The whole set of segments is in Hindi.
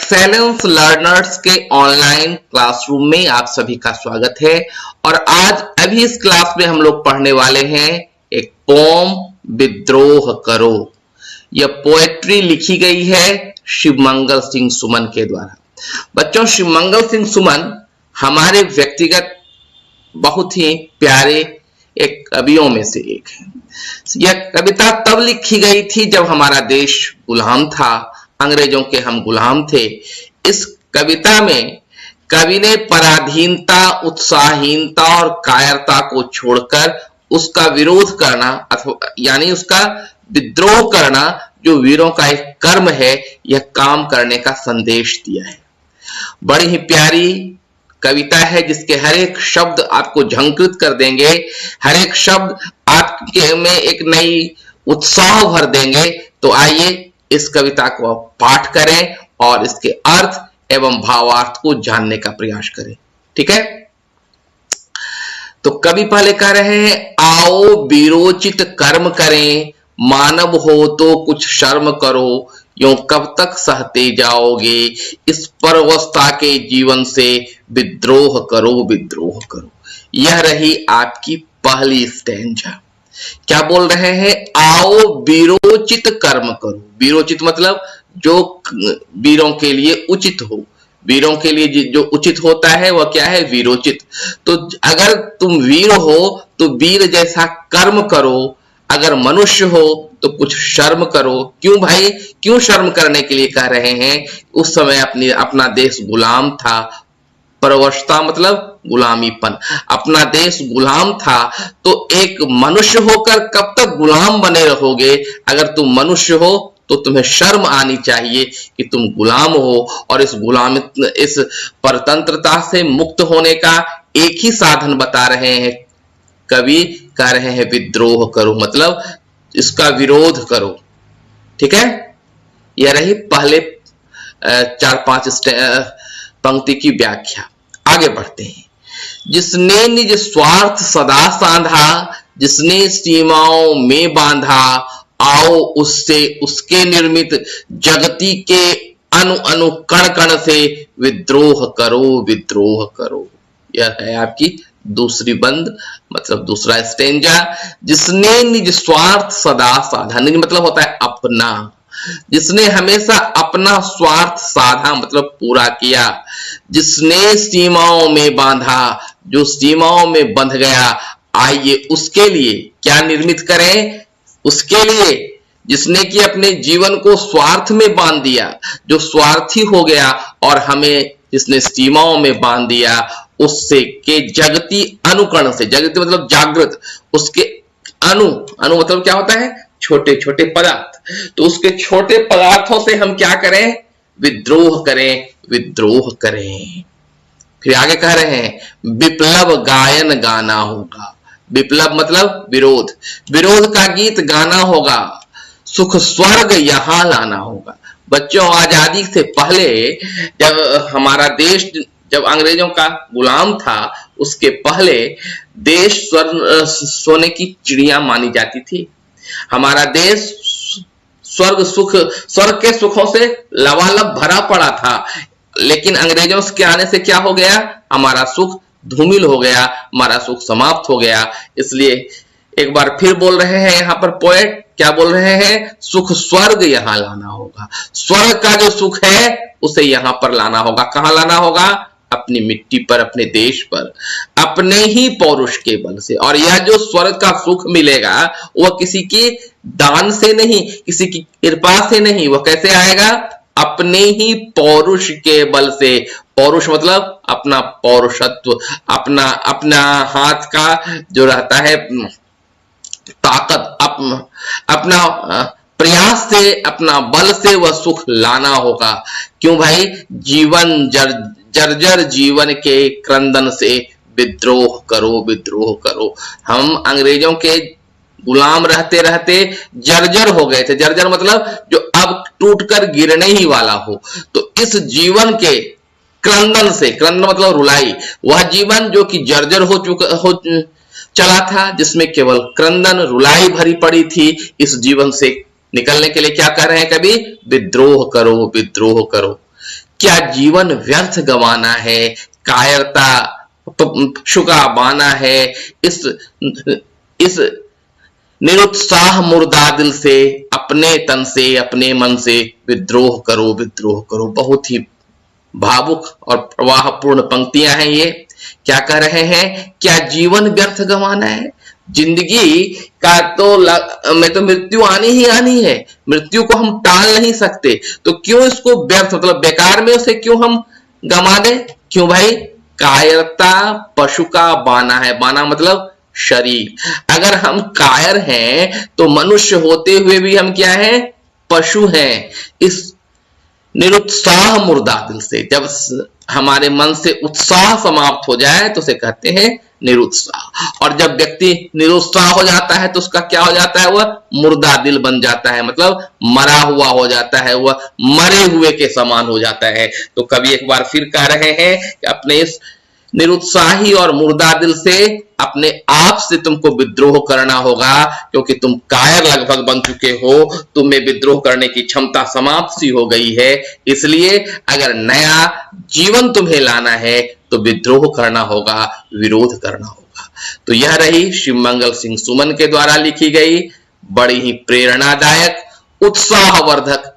एक्सेलेंस लर्नर्स के ऑनलाइन क्लासरूम में आप सभी का स्वागत है। और आज अभी इस क्लास में हम लोग पढ़ने वाले हैं एक पोम विद्रोह करो। यह पोएट्री लिखी गई है शिवमंगल सिंह सुमन के द्वारा। बच्चों, शिवमंगल सिंह सुमन हमारे व्यक्तिगत बहुत ही प्यारे एक कवियों में से एक है। यह कविता तब लिखी गई थी जब हमारा देश गुलाम था, अंग्रेजों के हम गुलाम थे। इस कविता में कवि ने पराधीनता, उत्साहहीनता और कायरता को छोड़कर उसका विरोध करना अथवा यानी उसका विद्रोह करना, जो वीरों का एक कर्म है, यह काम करने का संदेश दिया है। बड़ी ही प्यारी कविता है जिसके हर एक शब्द आपको झंकृत कर देंगे, हर एक शब्द आपके में एक नई उत्साह भर देंगे। तो आइए इस कविता को पाठ करें और इसके अर्थ एवं भावार्थ को जानने का प्रयास करें। ठीक है, तो कवि पहले कह रहे हैं, आओ वीरोचित कर्म करें, मानव हो तो कुछ शर्म करो, यूं कब तक सहते जाओगे, इस परवस्था के जीवन से विद्रोह करो, विद्रोह करो। यह रही आपकी पहली स्टैंजा। क्या बोल रहे हैं? आओ वीरोचित कर्म करो। वीरोचित मतलब जो वीरों के लिए उचित हो, वीरों के लिए जो उचित होता है वह क्या है? वीरोचित। तो अगर तुम वीर हो तो वीर जैसा कर्म करो, अगर मनुष्य हो तो कुछ शर्म करो। क्यों भाई, क्यों शर्म करने के लिए कह रहे हैं? उस समय अपना देश गुलाम था। परवशता मतलब गुलामीपन, अपना देश गुलाम था। तो एक मनुष्य होकर कब तक गुलाम बने रहोगे? अगर तुम मनुष्य हो तो तुम्हें शर्म आनी चाहिए कि तुम गुलाम हो। और इस परतंत्रता से मुक्त होने का एक ही साधन बता रहे हैं कवि, कह रहे हैं विद्रोह करो, मतलब इसका विरोध करो। ठीक है, यह रही पहले 4-5 पंक्ति की व्याख्या। आगे बढ़ते हैं। जिसने निज स्वार्थ सदा साधा, जिसने सीमाओं में बांधा, आओ उससे उसके निर्मित जगती के अनु अनु कण कण से विद्रोह करो, विद्रोह करो। यह है आपकी दूसरी बंद, मतलब दूसरा स्टेंजा। जिसने निज स्वार्थ सदा साधा, निज मतलब होता है अपना, जिसने हमेशा अपना स्वार्थ साधा मतलब पूरा किया। जिसने सीमाओं में बांधा, जो सीमाओं में बंध गया, आइए उसके लिए क्या निर्मित करें? उसके लिए जिसने कि अपने जीवन को स्वार्थ में बांध दिया, जो स्वार्थी हो गया, और हमें जिसने सीमाओं में बांध दिया, उससे के जगती अनुकरण से, जगती मतलब जागृत, उसके अनु मतलब क्या होता है? छोटे छोटे पदार्थ। तो उसके छोटे पदार्थों से हम क्या करें? विद्रोह करें, विद्रोह करें। फिर आगे कह रहे हैं, विप्लव गायन गाना होगा। विप्लव मतलब विरोध, विरोध का गीत गाना होगा। सुख स्वर्ग यहां लाना होगा। बच्चों, आजादी से पहले जब हमारा देश जब अंग्रेजों का गुलाम था, उसके पहले देश सोने की चिड़िया मानी जाती थी। हमारा देश स्वर्ग के सुखों से लबालब भरा पड़ा था। लेकिन अंग्रेजों के आने से क्या हो गया? हमारा सुख धूमिल हो गया, हमारा सुख समाप्त हो गया। इसलिए एक बार फिर बोल रहे हैं यहाँ पर पोएट, क्या बोल रहे हैं? सुख स्वर्ग यहाँ लाना होगा। स्वर्ग का जो सुख है उसे यहाँ पर लाना होगा। कहाँ लाना होगा? अपनी मिट्टी पर, अपने देश पर, अपने ही पौरुष के बल से। और यह जो स्वर्ग का सुख मिलेगा वह किसी के दान से नहीं, किसी की कृपा से नहीं, वह कैसे आएगा? अपने ही पौरुष के बल से। पौरुष मतलब अपना पौरुषत्व, अपना हाथ का जो रहता है ताकत, अपना प्रयास से, अपना बल से वह सुख लाना होगा। क्यों भाई? जीवन जर्जर जीवन के क्रंदन से विद्रोह करो, विद्रोह करो। हम अंग्रेजों के गुलाम रहते रहते जर्जर हो गए थे। जर्जर मतलब जो अब टूटकर गिरने ही वाला हो। तो इस जीवन के क्रंदन से, क्रंदन मतलब रुलाई, वह जीवन जो कि जर्जर हो चला था, जिसमें केवल क्रंदन रुलाई भरी पड़ी थी, इस जीवन से निकलने के लिए क्या कह रहे हैं कभी? विद्रोह करो, विद्रोह करो। क्या जीवन व्यर्थ गंवाना है, कायरता पशुका बाना है, इस निरुत्साह मुर्दा दिल से, अपने तन से, अपने मन से विद्रोह करो, विद्रोह करो। बहुत ही भावुक और प्रवाहपूर्ण पंक्तियां हैं ये। क्या कह रहे हैं? क्या जीवन व्यर्थ गंवाना है? जिंदगी का में तो मृत्यु आनी ही आनी है, मृत्यु को हम टाल नहीं सकते, तो क्यों इसको व्यर्थ मतलब बेकार में उसे क्यों हम गंवा दें? क्यों भाई? कायरता पशु का बाना है, बाना मतलब शरीर। अगर हम कायर हैं तो मनुष्य होते हुए भी हम क्या हैं? पशु हैं। इस निरुत्साह मुर्दा दिल से, जब हमारे मन से उत्साह समाप्त हो जाए तो उसे कहते हैं निरुत्साह। और जब व्यक्ति निरुत्साह हो जाता है तो उसका क्या हो जाता है? वह मुर्दा दिल बन जाता है, मतलब मरा हुआ हो जाता है, वह मरे हुए के समान हो जाता है। तो कवि एक बार फिर कह रहे हैं कि अपने इस निरुत्साही और मुर्दा दिल से, अपने आप से तुमको विद्रोह करना होगा, क्योंकि तुम कायर लगभग बन चुके हो, तुम्हें विद्रोह करने की क्षमता समाप्त सी हो गई है। इसलिए अगर नया जीवन तुम्हें लाना है तो विद्रोह करना होगा, विरोध करना होगा। तो यह रही शिवमंगल सिंह सुमन के द्वारा लिखी गई बड़ी ही प्रेरणादायक, उत्साहवर्धक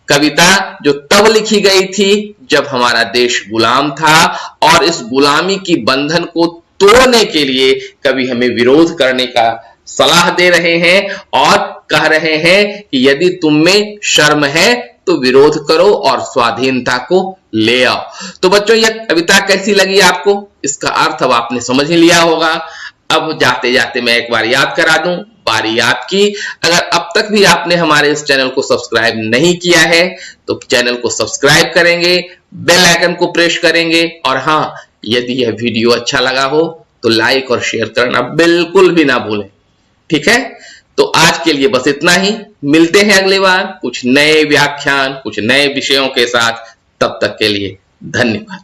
कविता, जो तब लिखी गई थी जब हमारा देश गुलाम था, और इस गुलामी की बंधन को तोड़ने के लिए कवि हमें विरोध करने का सलाह दे रहे हैं और कह रहे हैं कि यदि तुम में शर्म है तो विरोध करो और स्वाधीनता को ले आओ। तो बच्चों, यह कविता कैसी लगी आपको? इसका अर्थ अब आपने समझ ही लिया होगा। अब जाते जाते मैं एक बार याद करा दूं, बारी आपकी। अगर अब तक भी आपने हमारे इस चैनल को सब्सक्राइब नहीं किया है तो चैनल को सब्सक्राइब करेंगे, बेल आइकन को प्रेस करेंगे, और हाँ, यदि यह वीडियो अच्छा लगा हो तो लाइक और शेयर करना बिल्कुल भी ना भूलें। ठीक है? तो आज के लिए बस इतना ही। मिलते हैं अगली बार कुछ नए व्याख्यान, कुछ नए विषयों के साथ। तब तक के लिए धन्यवाद।